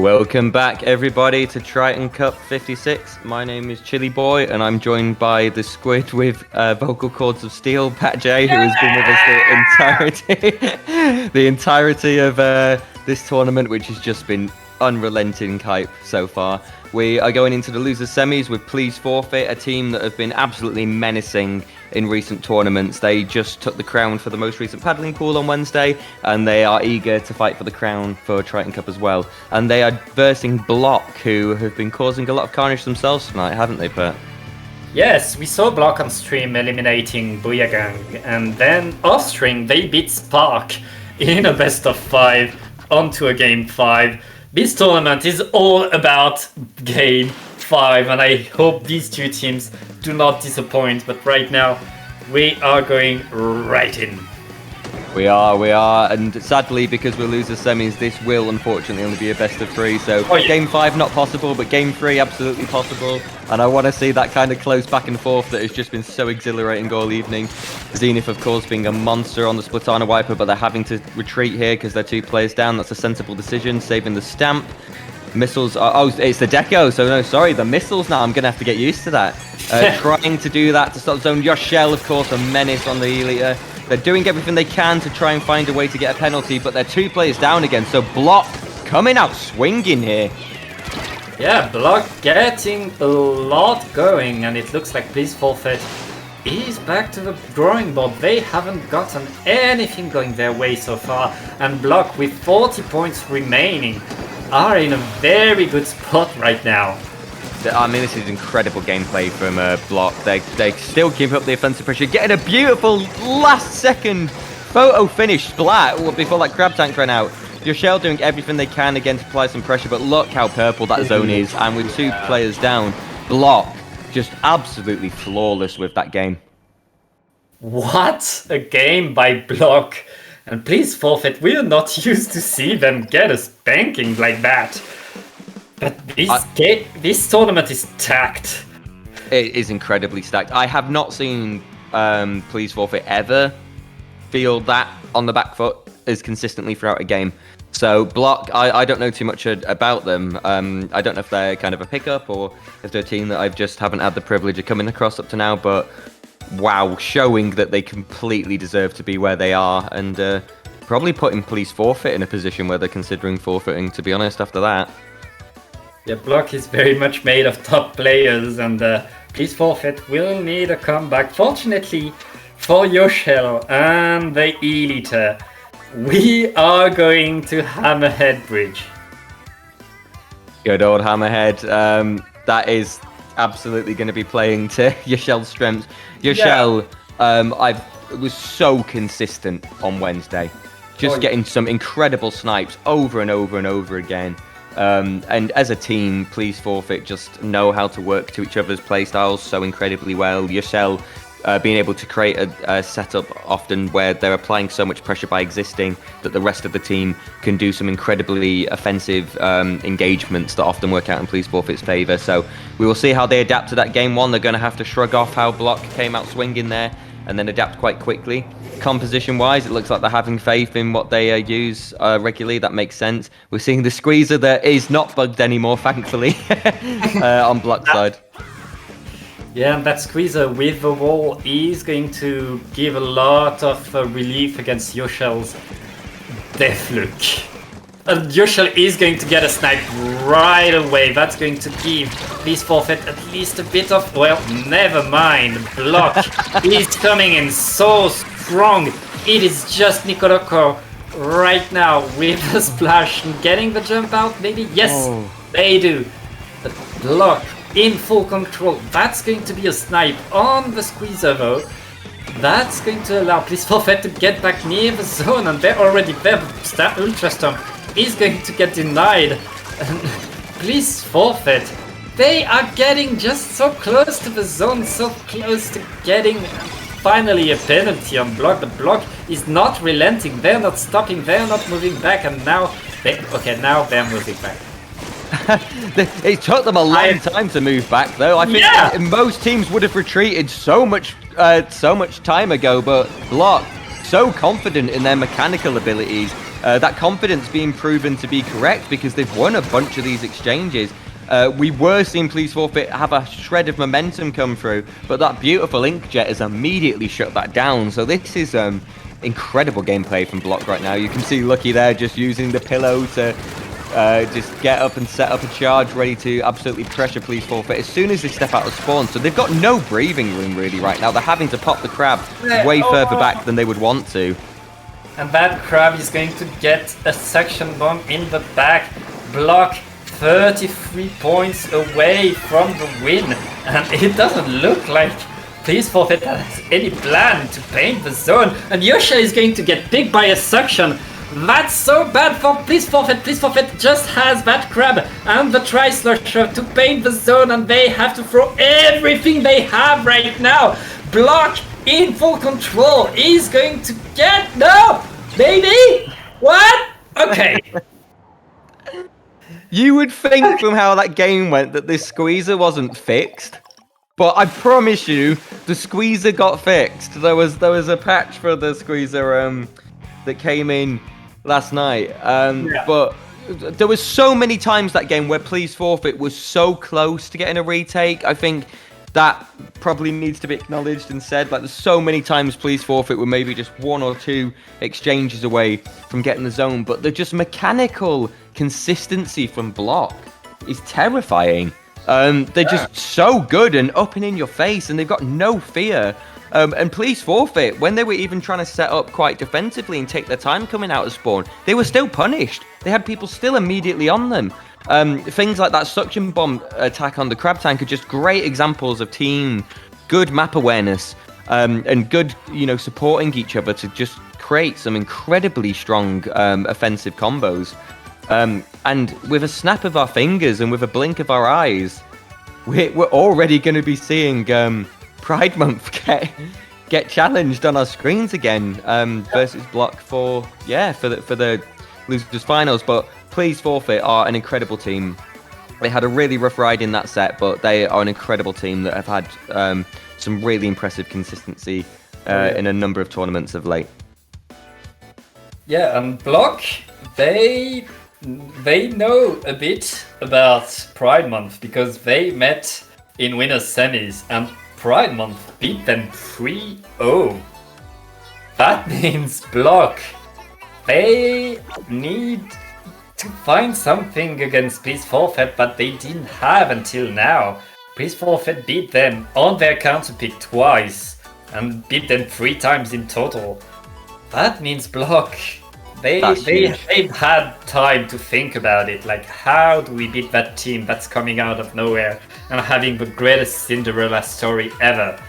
Welcome back, everybody, to Triton Cup 56. My name is Chili Boy, and I'm joined by the squid with vocal cords of steel, Pat J, who has been with us the entirety of this tournament, which has just been unrelenting hype so far. We are going into the Losers Semis with Please Forfeit, a team that have been absolutely menacing in recent tournaments. They just took the crown for the most recent paddling pool on Wednesday, and they are eager to fight for the crown for Triton Cup as well. And they are versing BLOK, who have been causing a lot of carnage themselves tonight, haven't they, Pat? Yes, we saw BLOK on stream eliminating Booyah Gang, and then off stream they beat Spark in a best of 5 onto a game 5. This tournament is all about game 5, and I hope these two teams do not disappoint, but right now we are going right in. We are, and sadly, because we're Losers Semis, this will unfortunately only be a best of 3, so game 5 not possible, but game 3 absolutely possible, and I want to see that kind of close back and forth that has just been so exhilarating all evening. Zenith, of course, being a monster on the Splatana Wiper, but they're having to retreat here because they're 2 players down. That's a sensible decision, saving the stamp. Missiles are, oh, it's the Deco, so no, sorry, the missiles now, I'm going to have to get used to that. Trying to do that to stop the zone. Yoshell, of course, a menace on the Elite. They're doing everything they can to try and find a way to get a penalty, but they're 2 players down again, so BLOK coming out swinging here. Yeah, BLOK getting a lot going, and it looks like Please Forfeit is back to the drawing board. They haven't gotten anything going their way so far, and BLOK, with 40 points remaining, are in a very good spot right now. I mean, this is incredible gameplay from BLOK. They still keep up the offensive pressure, getting a beautiful last-second photo finish splat before that crab tank ran out. Yoshell doing everything they can again to apply some pressure, but look how purple that zone is, and with 2 players down, BLOK just absolutely flawless with that game. What a game by BLOK! And Please Forfeit, we're not used to see them get a spanking like that. But this tournament is stacked. It is incredibly stacked. I have not seen Please Forfeit ever feel that on the back foot as consistently throughout a game. So BLOK, I don't know too much about them. I don't know if they're kind of a pickup or if they're a team that I just haven't had the privilege of coming across up to now. But wow, showing that they completely deserve to be where they are, and probably putting Please Forfeit in a position where they're considering forfeiting, to be honest, after that. Yeah, BLOK is very much made of top players, and Please Forfeit will need a comeback. Fortunately for Yoshell and the Elite, we are going to HammerHead Bridge. Good old HammerHead. That is absolutely going to be playing to Yoshell's strengths. Yoshell, was so consistent on Wednesday. Just getting some incredible snipes over and over and over again. And as a team, Please Forfeit just know how to work to each other's playstyles so incredibly well. Yoshell being able to create a setup often where they're applying so much pressure by existing that the rest of the team can do some incredibly offensive engagements that often work out in Please Forfeit's favour. So we will see how they adapt to that game 1. They're going to have to shrug off how BLOK came out swinging there and then adapt quite quickly. Composition-wise, it looks like they're having faith in what they use regularly. That makes sense. We're seeing the squeezer that is not bugged anymore, thankfully, on BLOK's side. Yeah, and that squeezer with the wall is going to give a lot of relief against Yoshell's Deathlook. And Yoshell is going to get a snipe right away. That's going to give Please Forfeit at least a bit of... Well, never mind. BLOK is coming in so strong. It is just Nicoloko right now with a splash and getting the jump out, maybe? Yes, they do. But BLOK in full control. That's going to be a snipe on the squeezer though. That's going to allow Please Forfeit to get back near the zone, and they're already there. Ultra Stomp is going to get denied. And Please Forfeit, they are getting just so close to the zone, so close to getting finally a penalty on BLOK. The BLOK is not relenting, they're not stopping, they're not moving back, and now now they're moving back. It took them a long time to move back, though. I think most teams would have retreated so much time ago, but BLOK so confident in their mechanical abilities that confidence being proven to be correct because they've won a bunch of these exchanges. We were seeing Please Forfeit have a shred of momentum come through, but that beautiful Inkjet has immediately shut that down. So this is incredible gameplay from BLOK right now. You can see Lucky there just using the pillow to just get up and set up a charge ready to absolutely pressure Please Forfeit as soon as they step out of spawn. So they've got no breathing room really right now. They're having to pop the crab way further back than they would want to. And that crab is going to get a suction bomb in the back. BLOK 33 points away from the win, and it doesn't look like Please Forfeit has any plan to paint the zone, and Yosha is going to get picked by a suction. That's so bad for Please Forfeit. Please Forfeit just has that crab and the Tri-Slusher to paint the zone, and they have to throw everything they have right now. BLOK in full control is going to get... No! Baby! What? Okay. You would think from how that game went that this squeezer wasn't fixed, but I promise you, the squeezer got fixed. There was a patch for the squeezer that came in last night, but there was so many times that game where Please Forfeit was so close to getting a retake. I think that probably needs to be acknowledged and said. Like, there's so many times Please Forfeit were maybe just 1 or 2 exchanges away from getting the zone, but the just mechanical consistency from BLOK is terrifying. They're just so good and up and in your face, and they've got no fear. And Please Forfeit, when they were even trying to set up quite defensively and take their time coming out of spawn, they were still punished. They had people still immediately on them. Things like that suction bomb attack on the crab tank are just great examples of team, good map awareness, and good, supporting each other to just create some incredibly strong offensive combos. And with a snap of our fingers and with a blink of our eyes, we're already going to be seeing Pride Month get challenged on our screens again versus BLOK for the Losers Finals. But Please Forfeit are an incredible team. They had a really rough ride in that set, but they are an incredible team that have had some really impressive consistency in a number of tournaments of late. Yeah, and BLOK, they know a bit about Pride Month because they met in winners semis and Pride Month beat them 3-0. That means BLOK, they need to find something against Please Forfeit, but they didn't have until now. Please Forfeit beat them on their counter pick twice and beat them 3 times in total. That means BLOK, they've had time to think about it, like, how do we beat that team that's coming out of nowhere and having the greatest Cinderella story ever?